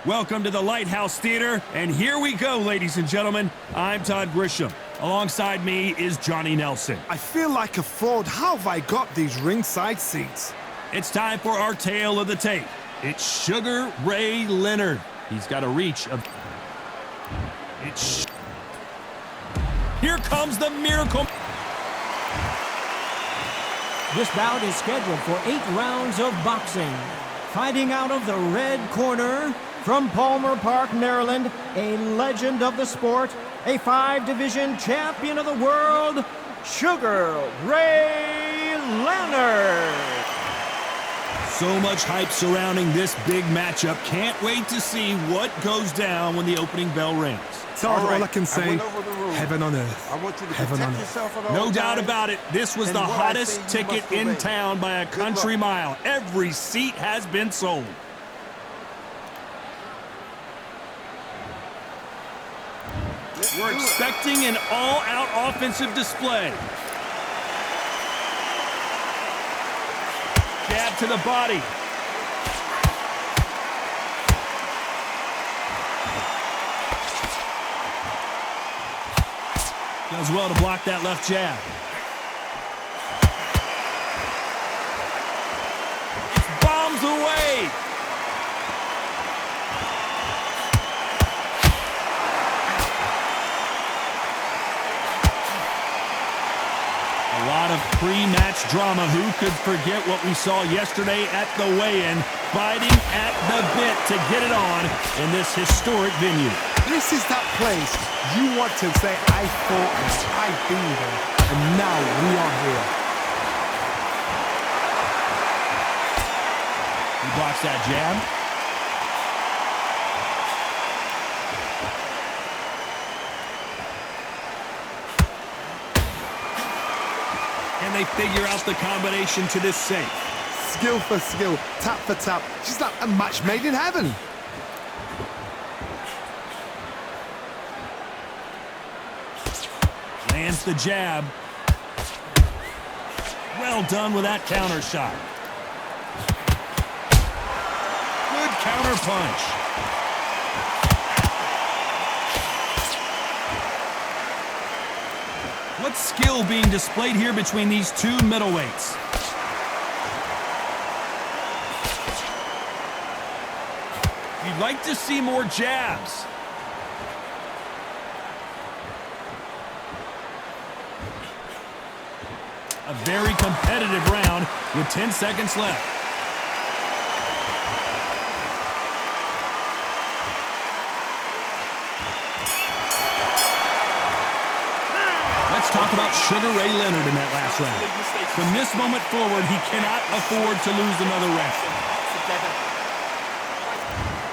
Welcome to the Lighthouse Theater, and here we go, ladies and gentlemen. I'm Todd Grisham. Alongside me is Johnny Nelson. I feel like a fraud. How have I got these ringside seats? It's time for our tale of the tape. It's Sugar Ray Leonard. He's got a reach of... Here comes the miracle. This bout is scheduled for 8 rounds of boxing. Fighting out of the red corner, from Palmer Park, Maryland, a legend of the sport, a 5-division champion of the world, Sugar Ray Leonard. So much hype surrounding this big matchup. Can't wait to see what goes down when the opening bell rings. All I can say, heaven on earth. Heaven on earth. No doubt about it, this was the hottest ticket in town by a country mile. Every seat has been sold. We're expecting an all-out offensive display. Jab to the body. Does well to block that left jab. It's bombs away. A lot of pre-match drama. Who could forget what we saw yesterday at the weigh-in, fighting at the bit to get it on in this historic venue. This is that place you want to say, I fought this, I've been there, and now we are here. He blocks that jab. And they figure out the combination to this safe. Skill for skill, tap for tap, just like a match made in heaven. Lands the jab. Well done with that counter shot. Good counter punch. What skill being displayed here between these two middleweights? You'd like to see more jabs. A very competitive round with 10 seconds left. Let's talk about Sugar Ray Leonard in that last round. From this moment forward, he cannot afford to lose another round.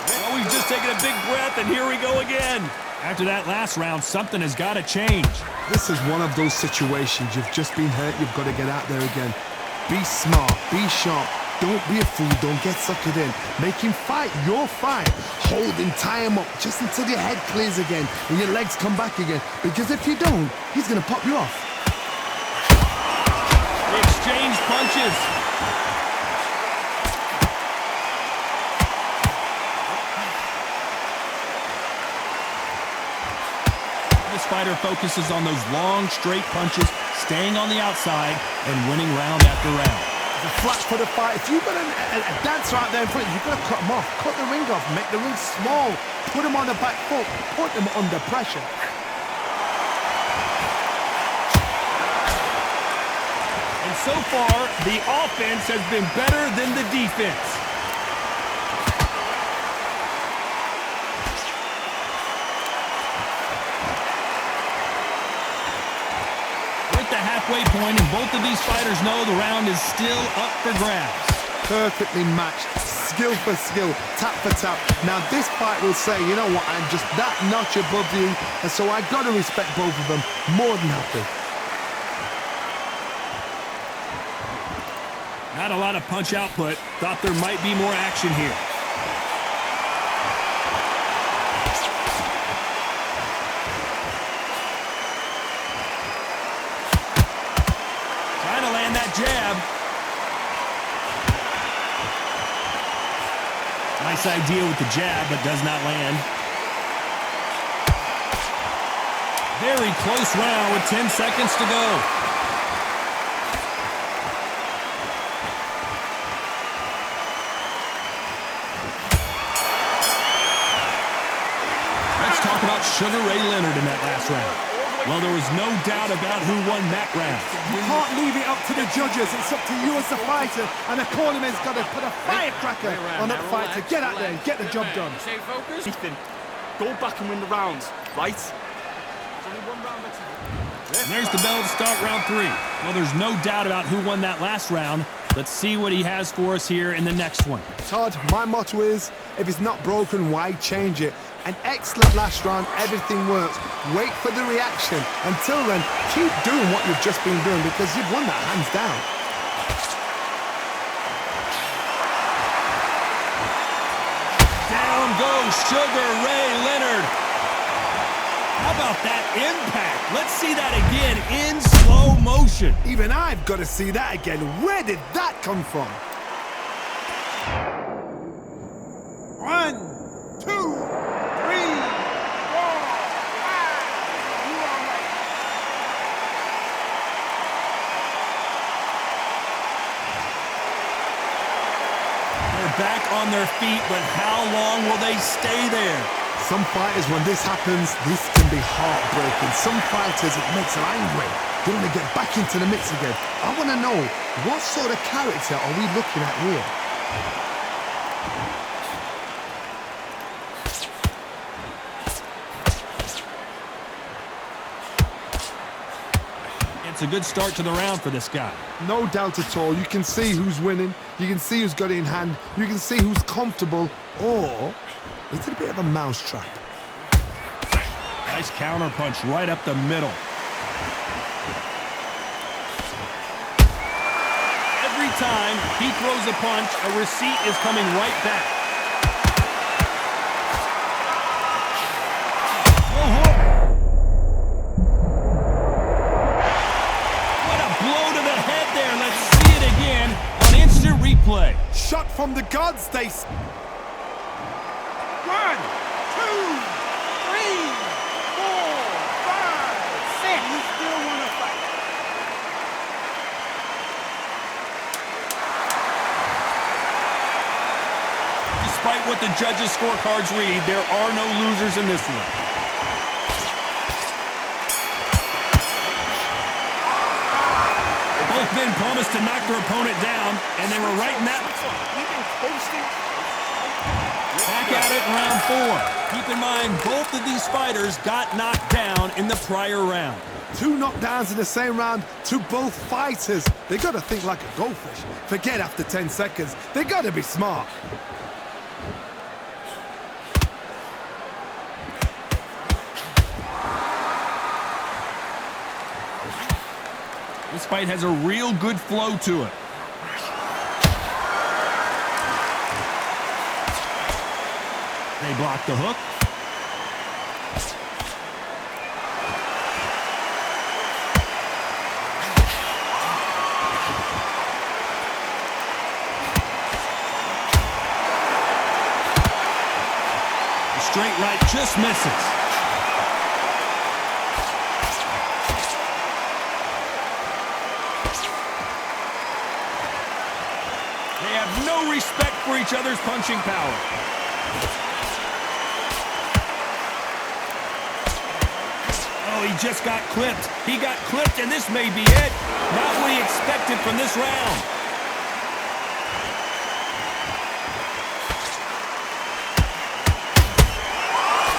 Well, we've just taken a big breath, and here we go again. After that last round, something has got to change. This is one of those situations. You've just been hurt, you've got to get out there again. Be smart, be sharp. Don't be a fool, don't get suckered in. Make him fight your fight. Hold him, tie him up, just until your head clears again and your legs come back again. Because if you don't, he's going to pop you off. They exchange punches. This fighter focuses on those long, straight punches, staying on the outside and winning round after round. The flat for the fight. If you've got a dancer out there in front, you've got to cut him off. Cut the ring off, make the ring small. Put him on the back foot, put him under pressure. And so far, the offense has been better than the defense. Right the halfway point, and both of these fighters know the round is still up for grabs. Perfectly matched, skill for skill, tap for tap. Now this fight will say, you know what, I'm just that notch above you, and so I've got to respect both of them. More than happy. Not a lot of punch output. Thought there might be more action here. Trying to land that jab. Nice idea with the jab, but does not land. Very close round with 10 seconds to go. Let's talk about Sugar Ray Leonard in that last round. Well, there was no doubt about who won that round. You can't leave it up to the judges. It's up to you as the fighter, and the cornerman's got to put a firecracker on that fight to get out there and get the job done. Stay focused. Ethan, go back and win the rounds, right? And there's the bell to start round 3. Well, there's no doubt about who won that last round. Let's see what he has for us here in the next one. Todd, my motto is, if it's not broken, why change it? An excellent last round, everything works. Wait for the reaction. Until then, keep doing what you've just been doing because you've won that hands down. Down goes Sugar Ray Leonard. How about that impact? Let's see that again in slow motion. Even I've got to see that again. Where did that come from? 1, 2, 3, 4, 5. You are right. They're back on their feet, but how long will they stay there? Some fighters, when this happens, this can be heartbreaking. Some fighters, it makes them angry. They want to get back into the mix again. I want to know, what sort of character are we looking at here? It's a good start to the round for this guy. No doubt at all. You can see who's winning. You can see who's got it in hand. You can see who's comfortable. Or it's a bit of a mousetrap. Nice counter punch right up the middle. Every time he throws a punch, a receipt is coming right back. What a blow to the head there. Let's see it again on instant replay. Shot from the gods, they... 1, 2, 3, 4, 5, 6. You still want to fight? Despite what the judges' scorecards read, there are no losers in this one. Both men promised to knock their opponent down, and they were right in that. Back at it in round 4. Keep in mind, both of these fighters got knocked down in the prior round. 2 knockdowns in the same round to both fighters. They got to think like a goldfish. Forget after 10 seconds. They got to be smart. This fight has a real good flow to it. They block the hook. The straight right just misses. They have no respect for each other's punching power. Oh, he just got clipped. He got clipped, and this may be it. Not what he expected from this round.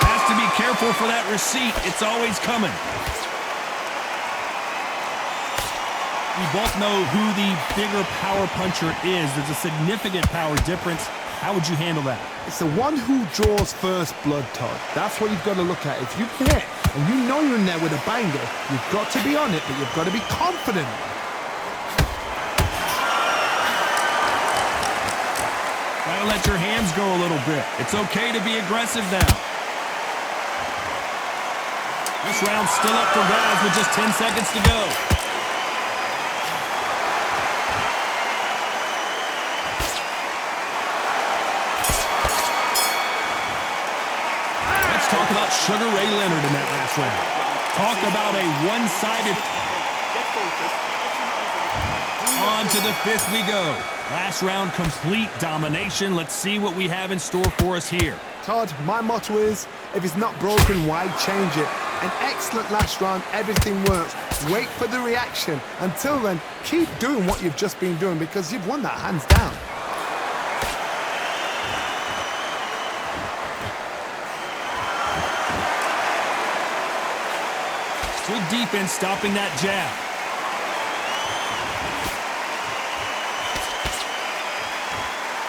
Has to be careful for that receipt. It's always coming. We both know who the bigger power puncher is. There's a significant power difference. How would you handle that? It's the one who draws first blood, Todd. That's what you've got to look at. If you hit and you know you're in there with a banger, you've got to be on it, but you've got to be confident. Gotta let your hands go a little bit. It's okay to be aggressive now. This round's still up for grabs with just 10 seconds to go. Let's talk about Sugar Ray Leonard in that last round. Talk about a one-sided... On to the fifth we go. Last round, complete domination. Let's see what we have in store for us here. Todd, my motto is, if it's not broken, why change it? An excellent last round, everything works. Wait for the reaction. Until then, keep doing what you've just been doing because you've won that hands down. Good defense stopping that jab.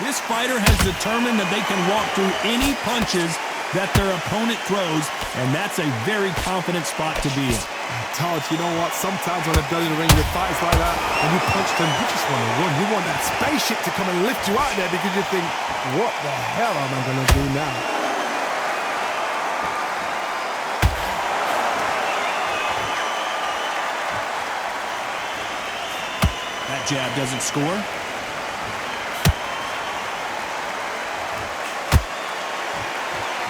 This fighter has determined that they can walk through any punches that their opponent throws, and that's a very confident spot to be in. Todd, you know what? Sometimes when I've done in the ring with fights like that, and you punch them, you just want to run. You want that spaceship to come and lift you out there because you think, what the hell am I going to do now? That jab doesn't score.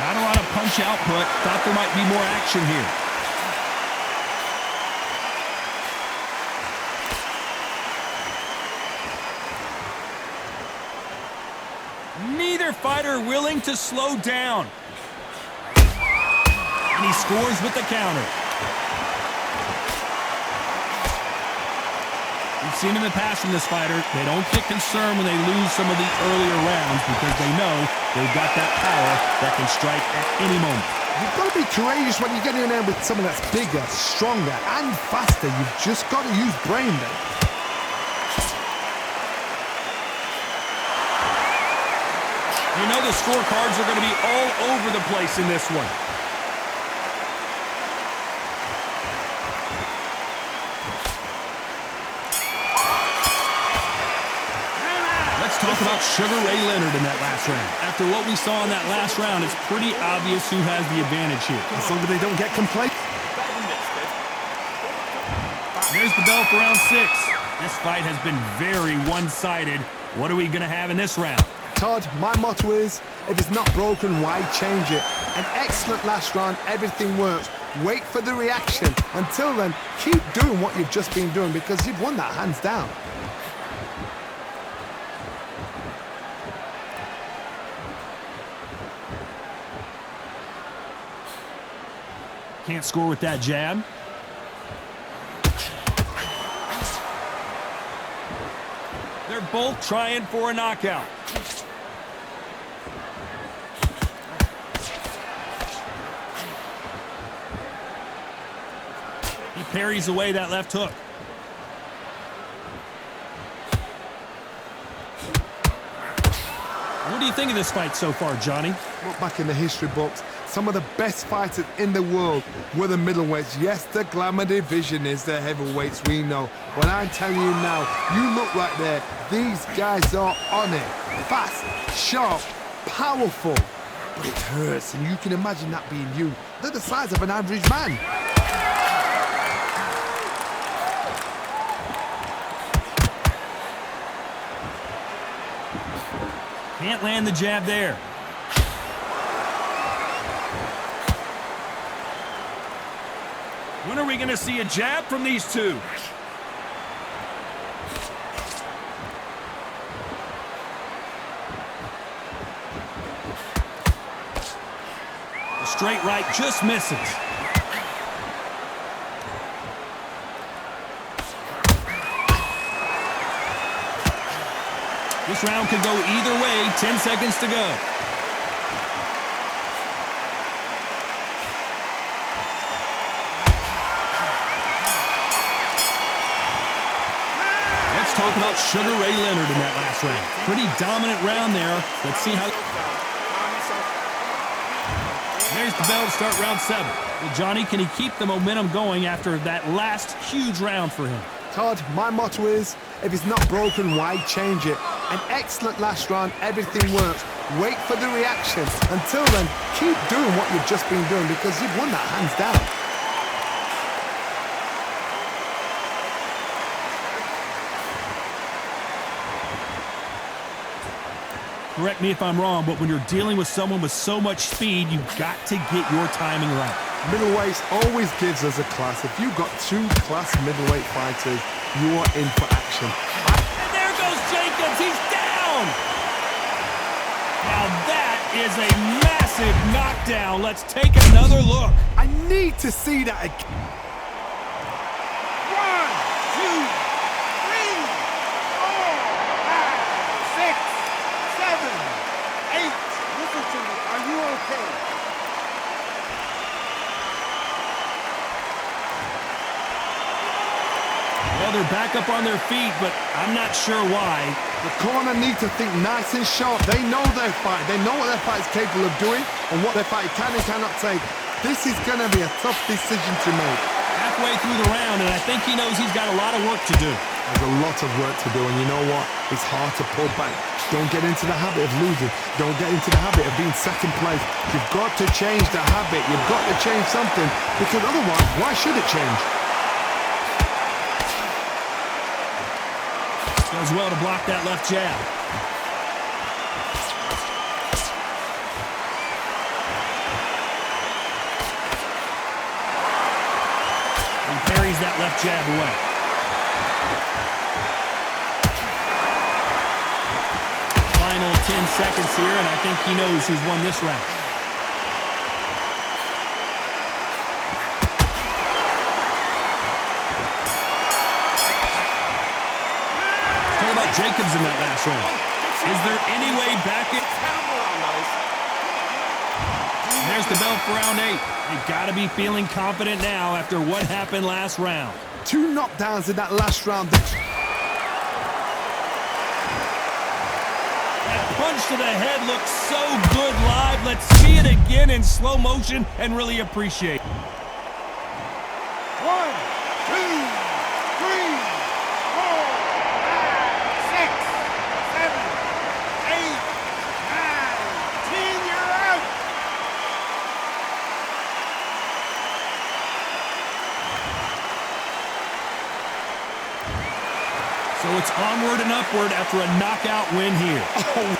Not a lot of punch output. Thought there might be more action here. Neither fighter willing to slow down. And he scores with the counter. We've seen in the past from this fighter, they don't get concerned when they lose some of the earlier rounds because they know they've got that power that can strike at any moment. You've got to be courageous when you get in there with someone that's bigger, stronger, and faster. You've just got to use brain then. You know the scorecards are going to be all over the place in this one. Talk about Sugar Ray Leonard in that last round. After what we saw in that last round, it's pretty obvious who has the advantage here. As long as they don't get complacent. There's the bell for round 6. This fight has been very one-sided. What are we going to have in this round? Todd, my motto is, if it's not broken, why change it? An excellent last round, everything works. Wait for the reaction. Until then, keep doing what you've just been doing because you've won that hands down. Can't score with that jab. They're both trying for a knockout. He parries away that left hook. What do you think of this fight so far, Johnny? Look back in the history books. Some of the best fighters in the world were the middleweights. Yes, the glamour division is the heavyweights, we know. But I'm telling you now, you look right there, these guys are on it. Fast, sharp, powerful. But it hurts, and you can imagine that being you. They're the size of an average man. Can't land the jab there. When are we going to see a jab from these two? The straight right just misses. This round could go either way. 10 seconds to go. spoke about Sugar Ray Leonard in that last round. Pretty dominant round there. Let's see how... There's the bell to start round 7. Well, Johnny, can he keep the momentum going after that last huge round for him? Todd, my motto is, if it's not broken, why change it? An excellent last round, everything works. Wait for the reaction. Until then, keep doing what you've just been doing because you've won that hands down. Correct me if I'm wrong, but when you're dealing with someone with so much speed, you've got to get your timing right. Middleweights always gives us a class. If you've got 2 class middleweight fighters, you are in for action. And there goes Jacobs. He's down. Now that is a massive knockdown. Let's take another look. I need to see that again. 1, 2, 3, 4, 5, 6, 7, 8. Listen to me. Are you okay? Well, they're back up on their feet, but I'm not sure why. The corner need to think nice and sharp. They know their fight. They know what their fight is capable of doing and what their fight can and cannot take. This is going to be a tough decision to make. Halfway through the round, and I think he knows he's got a lot of work to do. There's a lot of work to do, and you know what? It's hard to pull back. Don't get into the habit of losing. Don't get into the habit of being second place. You've got to change the habit. You've got to change something, because otherwise, why should it change? Does well to block that left jab. And parries that left jab away. Final 10 seconds here, and I think he knows who's won this round. Jacobs in that last round. Is there any way back in? There's the bell for round 8. They've got to be feeling confident now after what happened last round. 2 knockdowns in that last round. That punch to the head looks so good live. Let's see it again in slow motion and really appreciate it. 1, 2, 3. 10, you're out. So it's onward and upward after a knockout win here. Oh.